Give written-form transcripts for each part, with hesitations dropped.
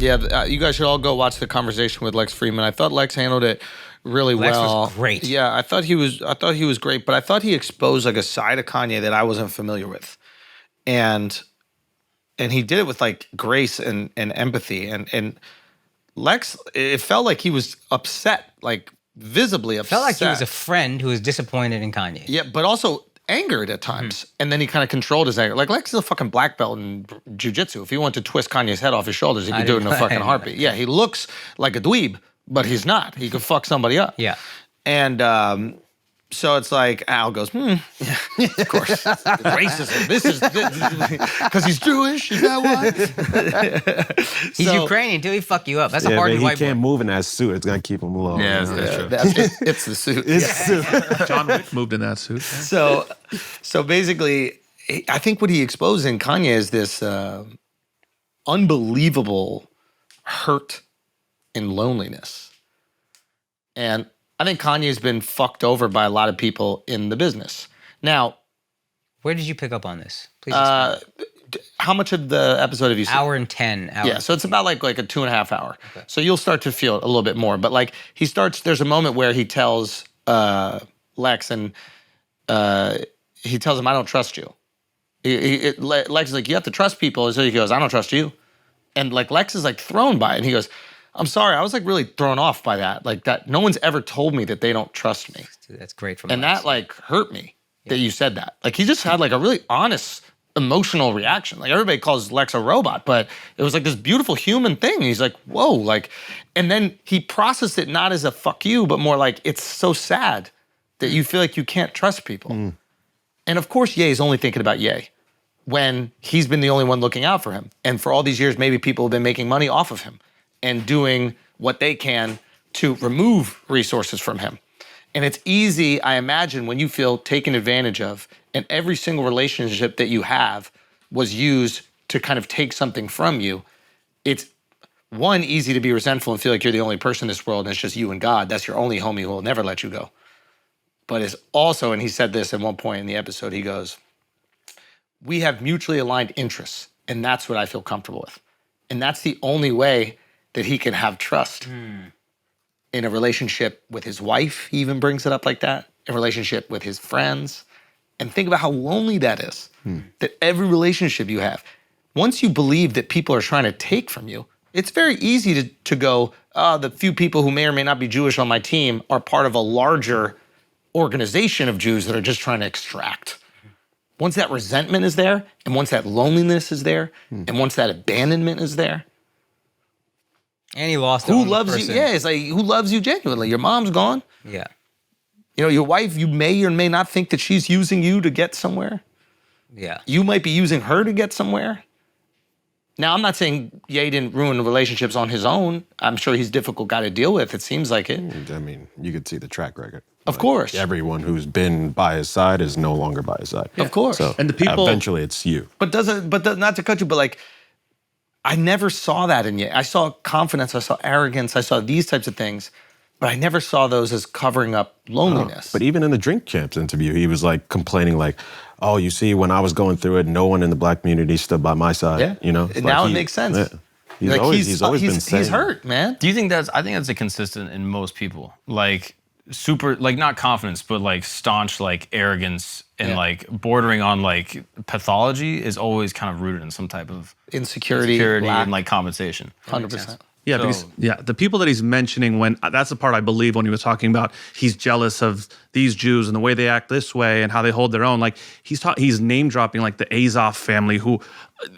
Yeah, you guys should all go watch the conversation with Lex Fridman. I thought Lex handled it really Lex well. was great. Yeah, I thought he was great, but I thought he exposed like a side of Kanye that I wasn't familiar with. And he did it with like grace and empathy. And Lex, it felt like he was upset, like visibly upset. Felt like he was a friend who was disappointed in Kanye. Yeah, but also angered at times. And then he kind of controlled his anger. Like Lex is a fucking black belt in jiu-jitsu. If he wanted to twist Kanye's head off his shoulders, he could do it in a fucking heartbeat. Yeah, he looks like a dweeb, but he's not. He could fuck somebody up. Yeah. And so it's like Al goes, yeah, of course, racism. This is because he's Jewish. Is that why? He's Ukrainian too. He fuck you up. That's a hard man, white he can't boy. move in that suit. It's gonna keep him low. Yeah, that's true. It's the suit. It's the suit. John Wick moved in that suit. So basically, I think what he exposed in Kanye is this unbelievable hurt and loneliness. And I think Kanye's been fucked over by a lot of people in the business. Now, where did you pick up on this? Please explain. how much of the episode have you seen? Hour and 10 hours. Yeah, so it's about like a 2.5 hour. Okay. So you'll start to feel it a little bit more. But like there's a moment where he tells Lex and he tells him, I don't trust you. Lex is like, you have to trust people. And so he goes, I don't trust you. And like Lex is like thrown by it. And he goes, I'm sorry, I was like really thrown off by that. Like that, no one's ever told me that they don't trust me. Dude, that's great from And Lex. that like hurt me that you said that. Like he just had like a really honest, emotional reaction. Like everybody calls Lex a robot, but it was like this beautiful human thing. He's like, whoa, like, and then he processed it not as a fuck you, but more like it's so sad that you feel like you can't trust people. And of course, Ye's only thinking about Ye when he's been the only one looking out for him. And for all these years, maybe people have been making money off of him and doing what they can to remove resources from him. And it's easy, I imagine, when you feel taken advantage of and every single relationship that you have was used to kind of take something from you. It's one, easy to be resentful and feel like you're the only person in this world and it's just you and God. That's your only homie who will never let you go. But it's also, and he said this at one point in the episode, he goes, we have mutually aligned interests, and that's what I feel comfortable with. And that's the only way that he can have trust in a relationship with his wife. He even brings it up like that, a relationship with his friends. And think about how lonely that is, that every relationship you have, once you believe that people are trying to take from you, it's very easy to go, the few people who may or may not be Jewish on my team are part of a larger organization of Jews that are just trying to extract. Once that resentment is there, and once that loneliness is there, and once that abandonment is there, and he lost who loves you? Yeah, it's like, who loves you genuinely? Your mom's gone. Yeah. You know, your wife, you may or may not think that she's using you to get somewhere. Yeah. You might be using her to get somewhere. Now, I'm not saying Ye didn't ruin the relationships on his own. I'm sure he's a difficult guy to deal with. It seems like it. I mean, you could see the track record. Of course. Everyone who's been by his side is no longer by his side. Of course. So And the people- eventually it's you. But not to cut you, but like, I never saw that in Ye. I saw confidence, I saw arrogance, I saw these types of things, but I never saw those as covering up loneliness. But even in the Drink Champs interview, he was like complaining like, oh, you see, when I was going through it, no one in the black community stood by my side. Yeah. You know? Now it makes sense. Yeah. He's always been saying he's hurt, man. Do you think I think that's a consistent in most people. Like super, like not confidence, but like staunch, like arrogance and like bordering on like pathology is always kind of rooted in some type of Insecurity, and like compensation. 100%. Yeah, because the people that he's mentioning, when that's the part I believe when he was talking about he's jealous of these Jews and the way they act this way and how they hold their own. Like he's name dropping like the Azov family, who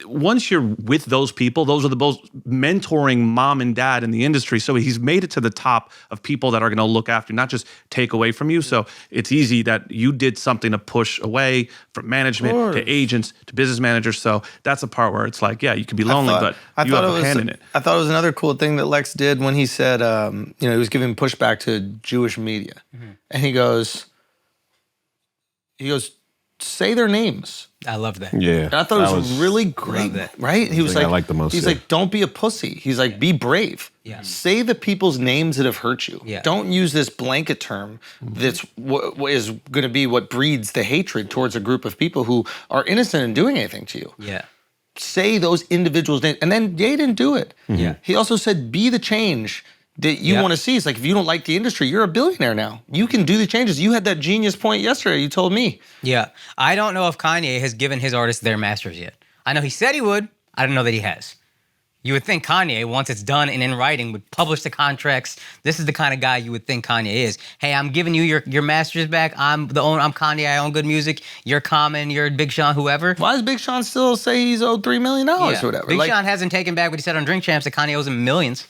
once you're with those people, those are the most mentoring mom and dad in the industry. So he's made it to the top of people that are going to look after you, not just take away from you. So it's easy that you did something to push away from management to agents to business managers. So that's a part where it's like, yeah, you can be lonely, but you have a hand in it. I thought it was another cool thing that Lex did when he said, he was giving pushback to Jewish media. And he goes, say their names. I love that. Yeah. And I thought it was really great, right? He was like, I like the most. He's like, don't be a pussy. He's like, be brave. Yeah. Say the people's names that have hurt you. Yeah. Don't use this blanket term that's what is going to be what breeds the hatred towards a group of people who are innocent in doing anything to you. Yeah. say those individuals' names. And then Ye didn't do it. Yeah. He also said, be the change that you want to see. It's like, if you don't like the industry, you're a billionaire now. You can do the changes. You had that genius point yesterday. You told me. Yeah. I don't know if Kanye has given his artists their masters yet. I know he said he would. I don't know that he has. You would think Kanye, once it's done and in writing, would publish the contracts. This is the kind of guy you would think Kanye is. Hey, I'm giving you your masters back. I'm Kanye. I own good music. You're Common. You're Big Sean. Whoever. Why does Big Sean still say he's owed $3 million or whatever? Big Sean hasn't taken back what he said on Drink Champs that Kanye owes him millions.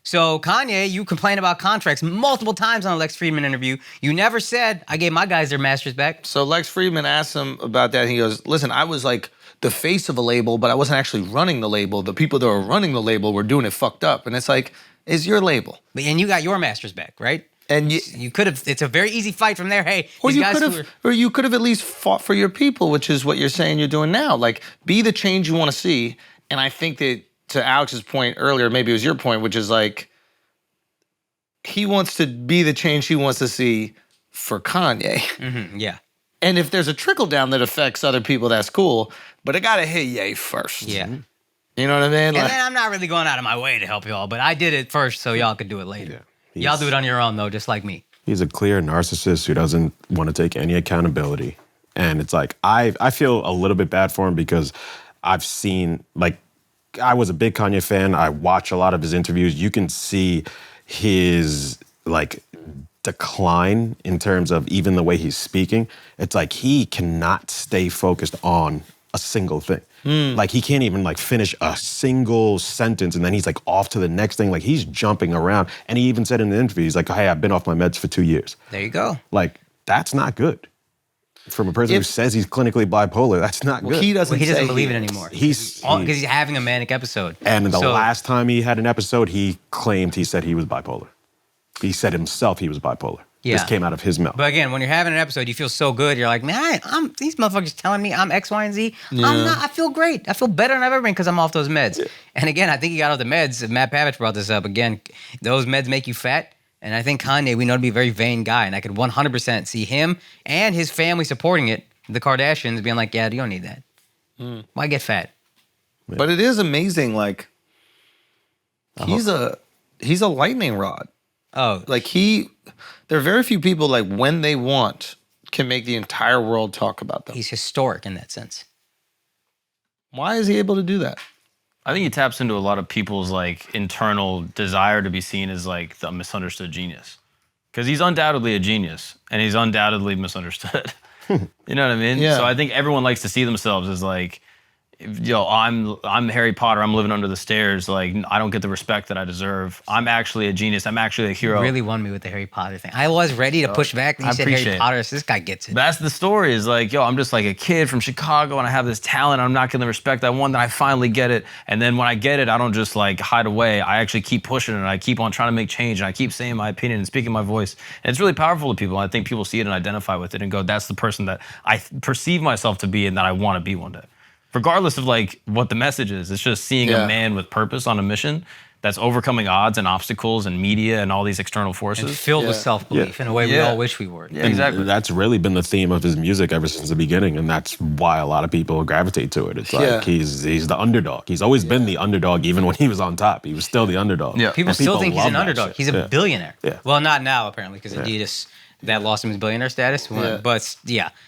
So Kanye, you complain about contracts multiple times on a Lex Fridman interview. You never said, I gave my guys their masters back. So Lex Fridman asked him about that. And he goes, listen, I was like the face of a label, but I wasn't actually running the label. The people that were running the label were doing it fucked up. And it's like, it's your label. And you got your masters back, right? And you could have, it's a very easy fight from there. Hey, or these you guys could have, or you could have at least fought for your people, which is what you're saying you're doing now. Like, be the change you want to see. And I think that, to Alex's point earlier, maybe it was your point, which is like, he wants to be the change he wants to see for Kanye. Yeah. And if there's a trickle down that affects other people, that's cool. But it gotta hit Ye first. Yeah. You know what I mean? And then I'm not really going out of my way to help y'all, but I did it first so y'all could do it later. Yeah. Y'all do it on your own though, just like me. He's a clear narcissist who doesn't want to take any accountability. And it's like, I feel a little bit bad for him because I've seen, like, I was a big Kanye fan. I watch a lot of his interviews. You can see his, like, decline in terms of even the way he's speaking. It's like he cannot stay focused on a single thing. Like, he can't even, like, finish a single sentence, and then he's like off to the next thing. Like, he's jumping around. And he even said in the interview, he's like, hey, I've been off my meds for 2 years. There you go. Like, that's not good. From a person who says he's clinically bipolar, that's not good. He doesn't believe it anymore. He's Because he's having a manic episode. And the last time he had an episode, he said he was bipolar. He said himself he was bipolar. Yeah. This came out of his mouth. But again, when you're having an episode, you feel so good. You're like, man, these motherfuckers telling me I'm X, Y, and Z. Yeah. I'm not. I feel great. I feel better than I've ever been because I'm off those meds. Yeah. And again, I think he got off the meds. Matt Pavich brought this up. Again, those meds make you fat. And I think Kanye, we know to be a very vain guy. And I could 100% see him and his family supporting it. The Kardashians being like, yeah, you don't need that. Why get fat? But it is amazing, like, he's a lightning rod. Oh. Like, there are very few people, like, when they want, can make the entire world talk about them. He's historic in that sense. Why is he able to do that? I think he taps into a lot of people's like internal desire to be seen as like the misunderstood genius. Because he's undoubtedly a genius and he's undoubtedly misunderstood. You know what I mean? Yeah. So I think everyone likes to see themselves as like, yo, I'm Harry Potter. I'm living under the stairs. Like, I don't get the respect that I deserve. I'm actually a genius. I'm actually a hero. You really won me with the Harry Potter thing. I was ready to push back, and you said Harry Potter. So this guy gets it. That's the story. Is like, yo, I'm just like a kid from Chicago, and I have this talent. I'm not getting the respect I want. Then I finally get it, and then when I get it, I don't just like hide away. I actually keep pushing it, and I keep on trying to make change, and I keep saying my opinion and speaking my voice. And it's really powerful to people. I think people see it and identify with it and go, that's the person that I perceive myself to be and that I want to be one day. Regardless of like what the message is, it's just seeing a man with purpose on a mission that's overcoming odds and obstacles and media and all these external forces. And filled with self-belief in a way we all wish we were. Yeah, exactly. And that's really been the theme of his music ever since the beginning, and that's why a lot of people gravitate to it. It's like he's the underdog. He's always been the underdog, even when he was on top. He was still the underdog. Yeah. People still think he's an underdog. Shit. He's a billionaire. Yeah. Well, not now apparently, because Adidas that lost him his billionaire status. But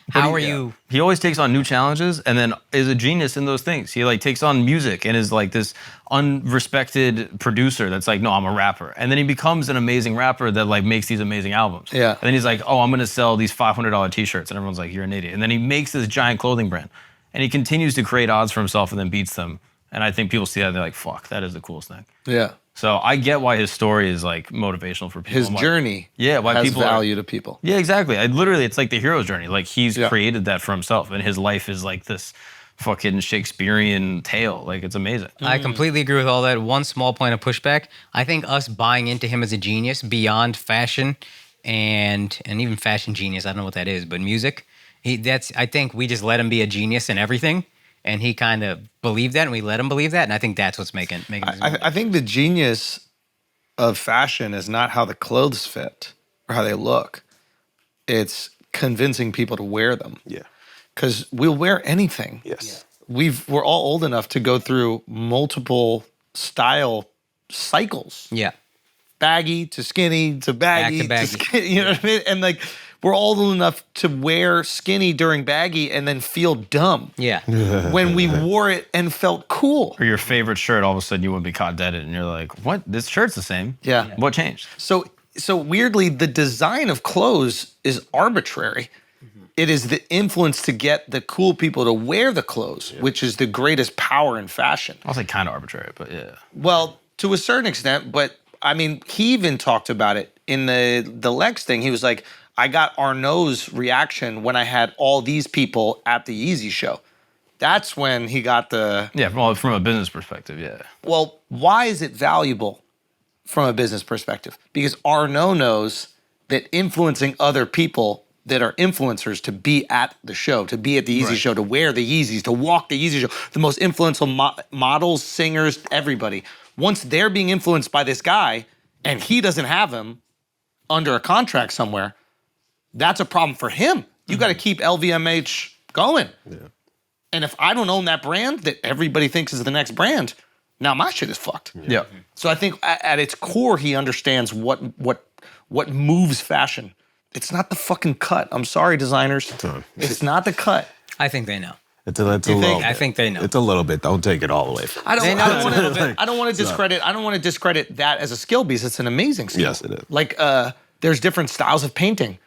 how are you? He always takes on new challenges and then is a genius in those things. He like takes on music and is like this unrespected producer that's like, no, I'm a rapper. And then he becomes an amazing rapper that like makes these amazing albums. Yeah. And then he's like, oh, I'm gonna sell these $500 t-shirts. And everyone's like, you're an idiot. And then he makes this giant clothing brand. And he continues to create odds for himself and then beats them. And I think people see that and they're like, fuck, that is the coolest thing. Yeah. So I get why his story is like motivational for people. His journey why has people value to people. Yeah, exactly. Literally, it's like the hero's journey. Like he's created that for himself, and his life is like this fucking Shakespearean tale. Like it's amazing. I completely agree with all that. One small point of pushback. I think us buying into him as a genius beyond fashion and even fashion genius, I don't know what that is, but music. I think we just let him be a genius in everything. And he kind of believed that, and we let him believe that, and I think that's what's making this I think the genius of fashion is not how the clothes fit or how they look. It's convincing people to wear them. Yeah. Because we'll wear anything. Yes. we're all old enough to go through multiple style cycles. Yeah. Baggy to skinny to baggy to baggy. skinny, you know what I mean? And like we're all old enough to wear skinny during baggy and then feel dumb. Yeah. When we wore it and felt cool. Or your favorite shirt, all of a sudden you wouldn't be caught dead in it, and you're like, what? This shirt's the same. Yeah. What changed? So weirdly, the design of clothes is arbitrary. It is the influence to get the cool people to wear the clothes, which is the greatest power in fashion. I'll say kind of arbitrary, but yeah. Well, to a certain extent, but I mean, he even talked about it in the Lex thing. He was like, I got Arnaud's reaction when I had all these people at the Yeezy show. That's when he got the... Yeah, well, from a business perspective, yeah. Well, why is it valuable from a business perspective? Because Arnaud knows that influencing other people that are influencers to be at the show, to be at the Yeezy show, to wear the Yeezys, to walk the Yeezy show, the most influential models, singers, everybody. Once they're being influenced by this guy and he doesn't have them under a contract somewhere, that's a problem for him. You got to keep LVMH going. Yeah. And if I don't own that brand that everybody thinks is the next brand, now my shit is fucked. Yeah. So I think at its core, he understands what moves fashion. It's not the fucking cut. I'm sorry, designers. It's not the cut. I think they know. It's a little bit. I think they know. It's a little bit. Don't take it all away. I don't want to discredit that as a skill because it's an amazing skill. Yes, it is. Like there's different styles of painting.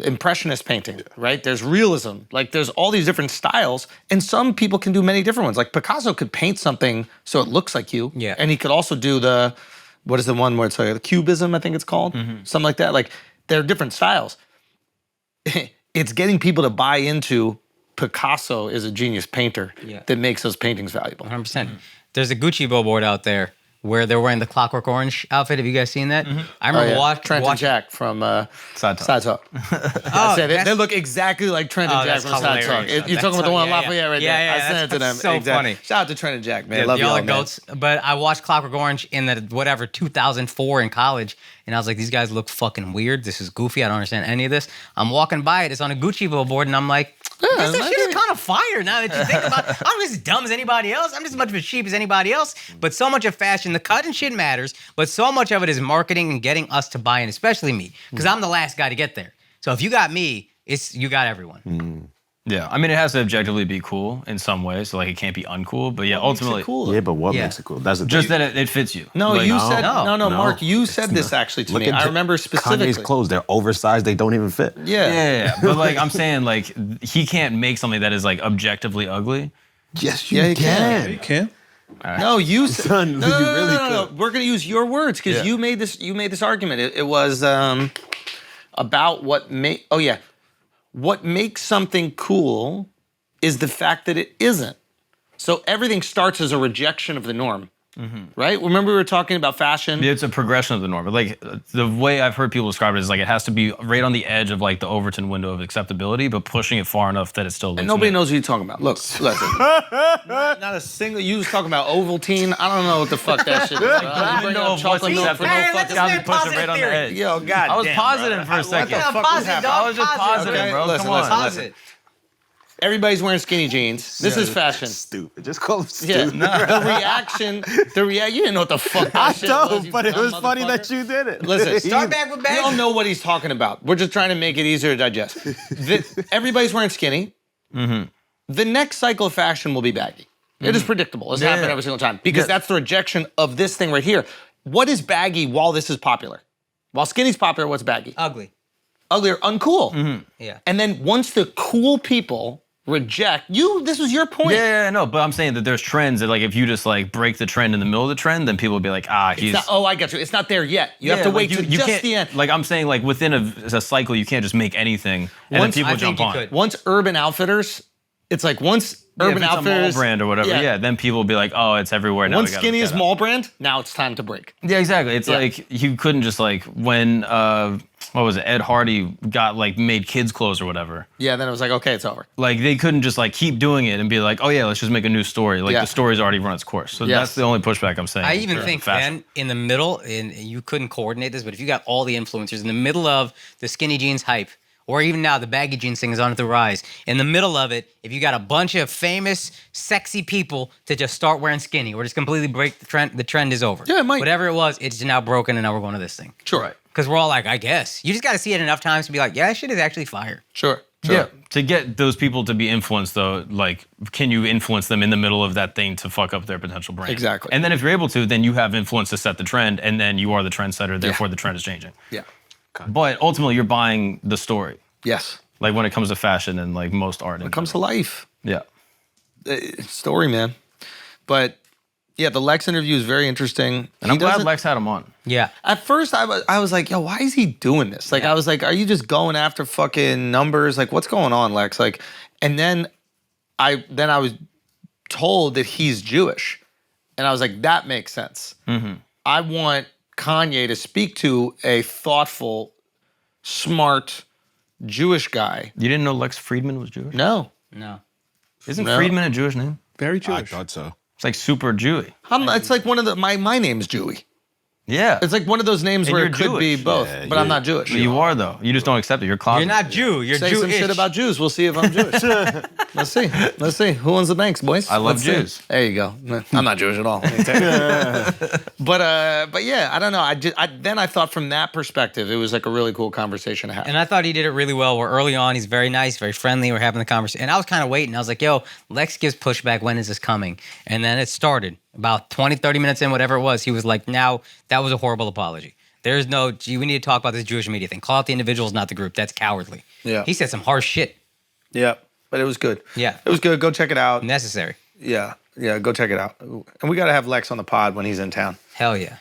Impressionist painting, right? There's realism. Like there's all these different styles, and some people can do many different ones. Like Picasso could paint something so it looks like you, and he could also do what is the one where it's like the cubism, I think it's called, something like that. Like there are different styles. It's getting people to buy into Picasso is a genius painter that makes those paintings valuable. 100%. There's a Gucci billboard out there where they're wearing the Clockwork Orange outfit. Have you guys seen that? I remember Trent and Jack from Side Talk. They look exactly like Trent and Jack from Side Talk. You're talking about the one in Lafayette right there. I sent it to them. So funny. Shout out to Trent and Jack, man. Yeah, Love y'all, man. goats. But I watched Clockwork Orange in 2004 in college, and I was like, these guys look fucking weird. This is goofy. I don't understand any of this. I'm walking by it. It's on a Gucci billboard, and I'm like, this shit is kind of fire now that you think about it. I'm just as dumb as anybody else. I'm just as much of a sheep as anybody else. But so much of fashion, the cut and shit matters, but so much of it is marketing and getting us to buy in, especially me, because I'm the last guy to get there. So if you got me, you got everyone. Yeah, I mean, it has to objectively be cool in some way, so like it can't be uncool. But yeah, ultimately, cool. Yeah, but what makes it cool? That's the just thing. that it fits you. No, Like, you said no, Mark. You said this actually to me. I remember specifically. Kanye's clothes. They're oversized. They don't even fit. Yeah. But like I'm saying, like he can't make something that is like objectively ugly. Yes, you can. You can. No, you said. Son, No. you really could. We're gonna use your words because you made this. You made this argument. It was about what what makes something cool is the fact that it isn't. So everything starts as a rejection of the norm, right? Remember we were talking about fashion? It's a progression of the norm. But like the way I've heard people describe it is like it has to be right on the edge of like the Overton window of acceptability, but pushing it far enough that it still looks And nobody mint. knows what you're talking about. Look, listen. not a single. You was talking about Ovaltine. I don't know what the fuck that shit is. I You bring know up what's chocolate milk for no Hey, let fucking. this Gotta man be pushing positive right on the theory. edge. Yo, God. I was damn, positive for a What second. the Yeah, fuck was positive, happening? dog. I was just positive, Okay, bro. listen, Come on. Positive. Everybody's wearing skinny jeans. This is fashion. Stupid. Just call them Yeah. stupid. The reaction. You didn't know what the fuck that I shit was. don't, you but it dumb was funny that motherfucker. you did it. Listen, Start back with we baggy. all know what he's talking about. We're just trying to make it easier to digest. Everybody's wearing skinny. The next cycle of fashion will be baggy. It is predictable. It's happened every single time because that's the rejection of this thing right here. What is baggy while this is popular? While skinny's popular, what's baggy? Ugly. Ugly or uncool. Yeah. And then once the cool people reject you, this was your point. Yeah, no, but I'm saying that there's trends that like if you just like break the trend in the middle of the trend, then people will be like, he's. I got you. It's not there yet. You have to wait till just can't, the end. Like I'm saying, like within a cycle, you can't just make anything and Once- then people I think jump you on. could. Once Urban Outfitters, it's like once Urban if it's Outfitters a mall brand or whatever, yeah, then people will be like, oh, it's everywhere now. Once we gotta skinny look is that up. mall brand, now it's time to break. Yeah, exactly. It's Yeah. like you couldn't just like when what was it? Ed Hardy got like made kids clothes or whatever. Yeah, then it was like, okay, it's over. Like they couldn't just like keep doing it and be like, oh yeah, let's just make a new story. Like Yeah. the story's already run its course. So Yes. that's the only pushback I'm saying. I even for think, fashion. man, in the middle, and you couldn't coordinate this, but if you got all the influencers in the middle of the skinny jeans hype, Or even now, the baggy jeans thing is on the rise. In the middle of it, if you got a bunch of famous, sexy people to just start wearing skinny or just completely break the trend is over. Yeah, it might. Whatever it was, it's now broken and now we're going to this thing. Sure. Right. Because we're all like, I guess. You just got to see it enough times to be like, yeah, that shit is actually fire. Sure. Yeah. To get those people to be influenced, though, like, can you influence them in the middle of that thing to fuck up their potential brand? Exactly. And then if you're able to, then you have influence to set the trend, and then you are the trendsetter. Therefore, the trend is changing. Yeah. But ultimately, you're buying the story. Yes. Like when it comes to fashion and like most art. It comes to life. Yeah. Story, man. But yeah, the Lex interview is very interesting. And I'm glad Lex had him on. Yeah. At first, I was like, yo, why is he doing this? Like, I was like, are you just going after fucking numbers? Like, what's going on, Lex? Like, and then I was told that he's Jewish. And I was like, that makes sense. Mm-hmm. I want Kanye to speak to a thoughtful, smart Jewish guy. You didn't know Lex Fridman was Jewish? No. Isn't No. Friedman a Jewish name? Very I Jewish. thought so. It's like super Jewy. It's like one of the, my name's Jewy. Yeah. It's like one of those names And where you're it could be Jewish. both, Yeah, but I'm not Jewish. You are, though. You just don't accept it. You're closeted. You're not Jew. You're Say Jewish. some shit about Jews. We'll see if I'm Jewish. Let's see. Let's see. Who owns the banks, boys? I love Let's see. Jews. There you go. I'm not Jewish at all. But yeah, I don't know. Then I thought from that perspective, it was like a really cool conversation to have. And I thought he did it really well. Where early on, he's very nice, very friendly. We're having the conversation. And I was kind of waiting. I was like, yo, Lex gives pushback. When is this coming? And then it started. About 20, 30 minutes in, whatever it was, he was like, now, that was a horrible apology. There's no, we need to talk about this Jewish media thing. Call out the individuals, not the group. That's cowardly. Yeah. He said some harsh shit. Yeah, but it was good. Yeah. It was good. Go check it out. Necessary. Yeah, go check it out. And we got to have Lex on the pod when he's in town. Hell yeah.